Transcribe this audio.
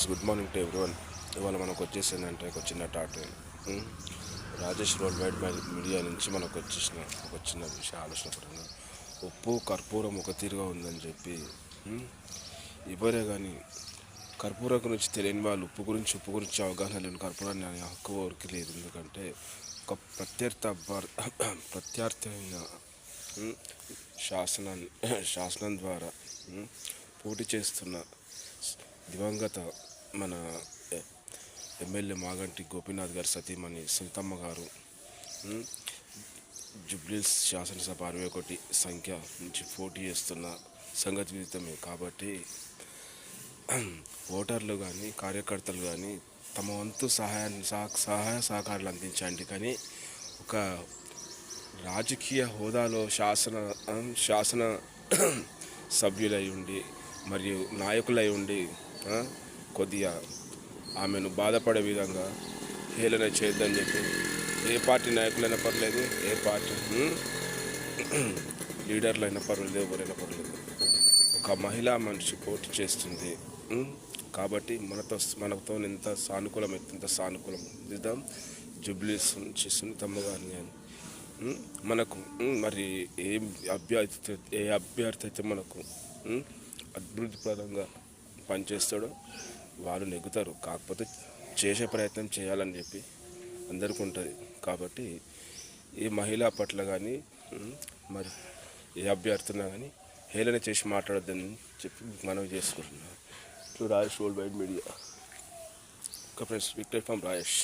Good morning to everyone. ఇవాళ మనకు వచ్చేసిందంటే ఒక చిన్న topic. Rajesh world wide media నుంచి మనకు వచ్చేసిన ఒక చిన్న విషయం ఆలోచన పరంగా ఉప్పు కర్పూరం ఒక తీరుగా ఉందని చెప్పి ఇవ్వరే కానీ కర్పూరం గురించి తెలియని వాళ్ళు ఉప్పు గురించి అవగాహన లేని కర్పూరాన్ని అనే హక్కు ఎవరికి లేదు. ఎందుకంటే ఒక ప్రత్యర్థైన శాసనం ద్వారా పోటీ చేస్తున్న దివంగత మన ఎమ్మెల్యే మాగంటి గోపీనాథ్ గారి సతీమణి సునీతమ్మ గారు జూబ్లీహిల్స్ శాసనసభ 61 సంఖ్య నుంచి పోటీ చేస్తున్న సంగతి విదితమే. కాబట్టి ఓటర్లు కానీ కార్యకర్తలు కానీ తమ వంతు సహాయ సహకారాలు అందించండి. కానీ ఒక రాజకీయ హోదాలో శాసన సభ్యులై ఉండి మరియు నాయకులై ఉండి కొద్దిగా ఆమెను బాధపడే విధంగా హేళన చేయొద్దని చెప్పి ఏ పార్టీ నాయకులైనా పర్లేదు, ఏ పార్టీ లీడర్లు అయినా పర్వాలేదు, ఎవరైనా పర్లేదు, ఒక మహిళా మనిషి పోటీ చేస్తుంది. కాబట్టి మనతో ఎంత సానుకూలం ఇద్దాం. జూబ్లీహిల్స్ నుంచి సునీతమ్మ గారిని కానీ మనకు మరి ఏ అభ్యర్థి అయితే మనకు అభివృద్ధిపరంగా పనిచేస్తాడో వాళ్ళు నెగ్గుతారు. కాకపోతే చేసే ప్రయత్నం చేయాలని చెప్పి అందరికీ ఉంటుంది. కాబట్టి ఈ మహిళా పట్ల కానీ మరి ఏ అభ్యర్థున్నా కానీ హేళన చేసి మాట్లాడొద్దని చెప్పి మనవి చేసుకుంటున్నాను. Rajesh world wide media. Friends, Victor from Rajesh.